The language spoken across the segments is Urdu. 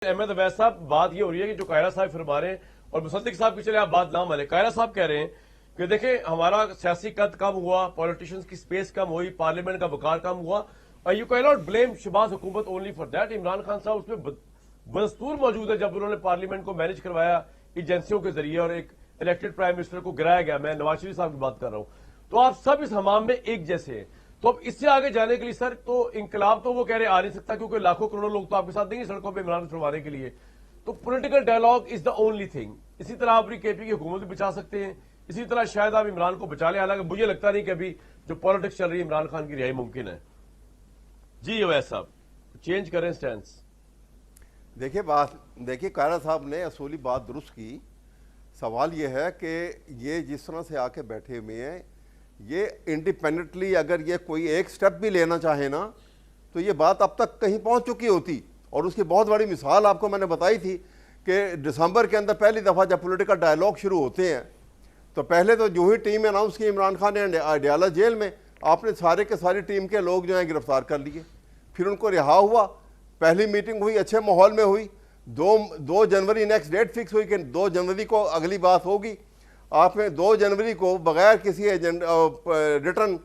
احمد عبید صاحب، بات یہ ہو رہی ہے کہ جو قاہرہ صاحب فرما رہے ہیں اور مصدق صاحب کی چلے آپ بات نہ مانیں. قاہرہ صاحب کہہ رہے ہیں کہ دیکھیں ہمارا سیاسی قد کم ہوا، پولیٹیشنز کی سپیس کم ہوئی، پارلیمنٹ کا وقار کم ہوا. You can not blame Shehbaz حکومت only for that. Imran Khan صاحب اس میں بدستور موجود ہے جب انہوں نے پارلیمنٹ کو مینج کروایا ایجنسیوں کے ذریعے اور ایک الیکٹڈ پرائم منسٹر کو گرایا گیا. میں نواز شریف صاحب کی بات کر رہا ہوں. تو آپ سب اس حمام میں ایک جیسے ہیں. تو اب اس سے آگے جانے کے لیے سر تو انقلاب تو وہ کہہ رہے آ نہیں سکتا کیونکہ لاکھوں کروڑوں لوگ تو آپ کے ساتھ نہیں ہیں سڑکوں پہ عمران چھڑوانے کے لیے. تو political dialogue is the only thing. اسی طرح آپ اپنی کے پی کی حکومت بھی بچا سکتے ہیں، اسی طرح شاید آپ عمران کو بچا لیں، حالانکہ مجھے لگتا نہیں کہ ابھی جو پالیٹکس چل رہی ہے عمران خان کی رہائی ممکن ہے. جی اویس صاحب چینج کریں سٹینس. دیکھیے قاہرہ صاحب نے اصولی بات درست کی. سوال یہ ہے کہ یہ جس طرح سے آ کے بیٹھے ہوئے ہیں، یہ انڈیپینڈنٹلی اگر یہ کوئی ایک سٹیپ بھی لینا چاہے نا تو یہ بات اب تک کہیں پہنچ چکی ہوتی. اور اس کی بہت بڑی مثال آپ کو میں نے بتائی تھی کہ دسمبر کے اندر پہلی دفعہ جب پولیٹیکل ڈائلاگ شروع ہوتے ہیں تو پہلے تو جو ہی ٹیم اناؤنس کی عمران خان نے اڈیالہ جیل میں، آپ نے سارے کے ساری ٹیم کے لوگ جو ہیں گرفتار کر لیے. پھر ان کو رہا ہوا. پہلی میٹنگ ہوئی، اچھے ماحول میں ہوئی. 2 جنوری نیکسٹ ڈیٹ فکس ہوئی کہ 2 جنوری کو اگلی بات ہوگی. آپ نے 2 جنوری کو بغیر کسی ریٹرن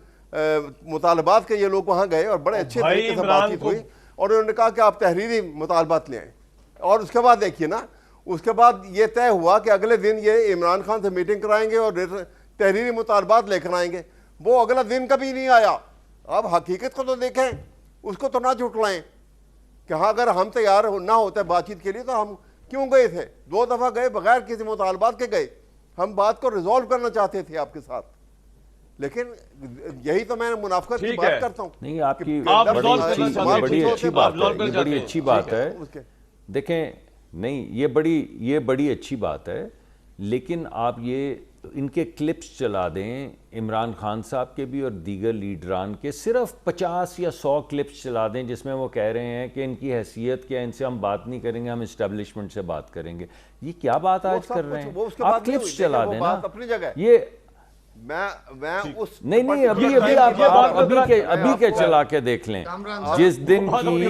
مطالبات کے یہ لوگ وہاں گئے اور بڑے اچھے طریقے سے بات چیت ہوئی اور انہوں نے کہا کہ آپ تحریری مطالبات لے آئیں. اور اس کے بعد دیکھیے نا، اس کے بعد یہ طے ہوا کہ اگلے دن یہ عمران خان سے میٹنگ کرائیں گے اور تحریری مطالبات لے کر آئیں گے. وہ اگلا دن کبھی نہیں آیا. اب حقیقت کو تو دیکھیں، اس کو تو نہ جھٹلائیں کہ ہاں اگر ہم تیار نہ ہوتے بات چیت کے لیے تو ہم کیوں گئے تھے. 2 دفعہ گئے بغیر کسی مطالبات کے گئے. ہم بات کو ریزالو کرنا چاہتے تھے آپ کے ساتھ. لیکن یہی تو میں منافقت کی بات کرتا ہوں. نہیں، آپ کی بڑی اچھی بات ہے. دیکھیں نہیں، یہ بڑی اچھی بات ہے، لیکن آپ یہ ان کے کلپس چلا دیں عمران خان صاحب کے بھی اور دیگر لیڈران کے، صرف 50 یا 100 کلپس چلا دیں جس میں وہ کہہ رہے ہیں کہ ان کی حیثیت کیا، ان سے ہم بات نہیں کریں گے، ہم اسٹیبلشمنٹ سے بات کریں گے. یہ کیا بات آج کر رہے ہیں؟ آپ کلپس چلا دیں نا. یہ نہیں ابھی کے چلا کے دیکھ لیں جس دن کی.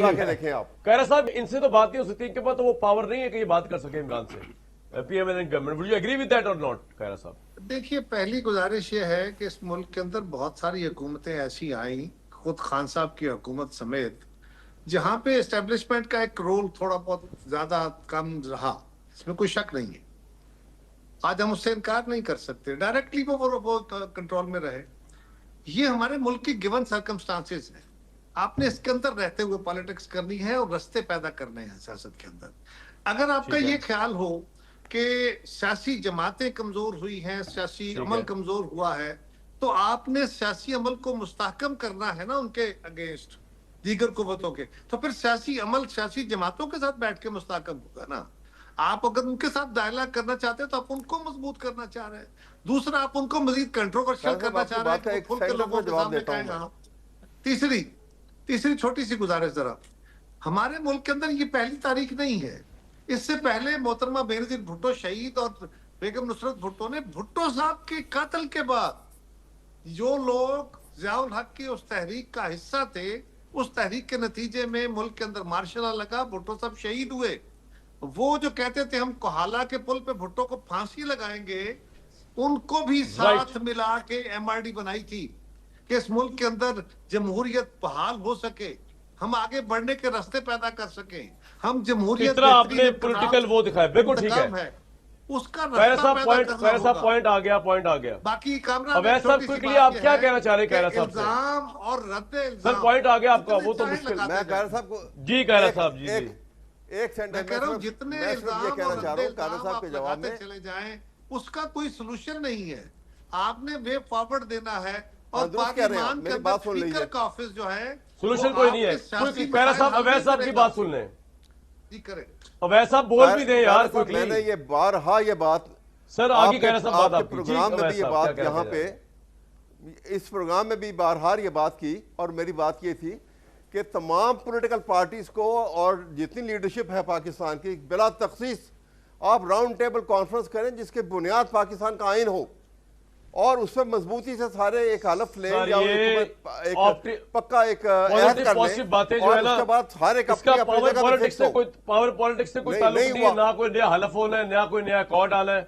قاہرہ صاحب ان سے تو بات نہیں ہو سکتی، ان کے پاس تو وہ پاور نہیں ہے کہ یہ بات کر سکے عمران سے. P M N government, would you agree with that اور ناٹ قاہرہ صاحب؟ دیکھیے، پہلی گزارش یہ ہے کہ اس ملک کے اندر بہت ساری حکومتیں ایسی آئیں، خود خان صاحب کی حکومت سمیت، جہاں پہ اسٹیبلشمنٹ کا ایک رول تھوڑا بہت زیادہ کم رہا. اس میں کوئی شک نہیں ہے. آج ہم اس سے انکار نہیں کر سکتے. ڈائریکٹلی وہ کنٹرول میں رہے. یہ ہمارے ملک کی گیون سرکمسٹانسز ہیں. آپ نے اس کے اندر رہتے ہوئے پالیٹکس کرنی ہے اور رستے پیدا کرنے ہیں سیاست کے اندر. اگر آپ کا یہ خیال ہو کہ سیاسی جماعتیں کمزور ہوئی ہیں، سیاسی عمل کمزور ہوا ہے، تو آپ نے سیاسی عمل کو مستحکم کرنا ہے نا ان کے اگینسٹ دیگر قوتوں کے. تو پھر سیاسی عمل سیاسی جماعتوں کے ساتھ بیٹھ کے مستحکم ہوگا نا. آپ اگر ان کے ساتھ ڈائلاگ کرنا چاہتے ہیں تو آپ ان کو مضبوط کرنا چاہ رہے ہیں. دوسرا، آپ ان کو مزید کنٹروورشل کرنا چاہ رہے ہیں کہ کھل کے لوگوں کے سامنے کہیں گا. تیسری چھوٹی سی گزارش ذرا، ہمارے ملک کے اندر یہ پہلی تاریخ نہیں ہے. اس سے پہلے محترمہ بینظیر بھٹو شہید اور بیگم نصرت بھٹو نے بھٹو صاحب کے قتل کے بعد جو لوگ ضیاء الحق کی اس تحریک کا حصہ تھے، اس تحریک کے نتیجے میں ملک کے اندر مارشل لا لگا، بھٹو صاحب شہید ہوئے. وہ جو کہتے تھے ہم کوہالہ کے پل پہ بھٹو کو پھانسی لگائیں گے، ان کو بھی ساتھ ملا کے ایم آر ڈی بنائی تھی کہ اس ملک کے اندر جمہوریت بحال ہو سکے، ہم آگے بڑھنے کے راستے پیدا کر سکیں، ہم جمہوریت آپ نے پولیٹیکل وہ دکھایا. بالکل ٹھیک ہے. اس کا راستہ پیدا کرنا ہوگا. پوائنٹ آ گیا. باقی کامران اویس صاحب کوئکلی آپ کیا کہنا چاہ رہے ہیں قاہرہ صاحب سے؟ الزام اور رد الزام. سر پوائنٹ آ گیا آپ کا، وہ تو مشکل. میں قاہرہ صاحب کو جی قاہرہ صاحب جی ایک سینٹنس جتنے میں صرف یہ کہنا چاہ رہا ہوں قاہرہ صاحب کے جواب میں، چلے جائیں اس کا کوئی سلوشن نہیں ہے. آپ نے وے فارورڈ دینا ہے. اور پارلیمان کے اندر اسپیکر کا آفس جو ہے سولوشن کوئی نہیں ہے. قاہرہ صاحب اویس صاحب کی بات سن لیں. جی کریں اویس صاحب بول بھی دیں یار. میں نے یہ بارہا یہ بات سر آگے قاہرہ صاحب بات آپ کے پروگرام میں بھی یہ بات یہاں پہ اس پروگرام میں بھی بارہا یہ بات کی، اور میری بات یہ تھی کہ تمام پولیٹیکل پارٹیز کو اور جتنی لیڈرشپ ہے پاکستان کی بلا تخصیص آپ راؤنڈ ٹیبل کانفرنس کریں جس کے بنیاد پاکستان کا آئین ہو، اور اس میں مضبوطی سے سارے ایک حلف لیں سر، یا یہ ایک پکا ایک عہد کر پازیٹو لیں باتیں جو اور ہے نا، اس کے بعد ہر ایک اس کا اپنی اپنی پاور جگہ پہ پالیٹکس فکس سے ہو. کوئی پاور پالیٹکس سے کوئی نہیں، تعلق نہیں نہیں ہے، ہوا. نہ کوئی نیا حلف ہونا ہے، نہ کوئی نیا اکارڈ آنا ہے.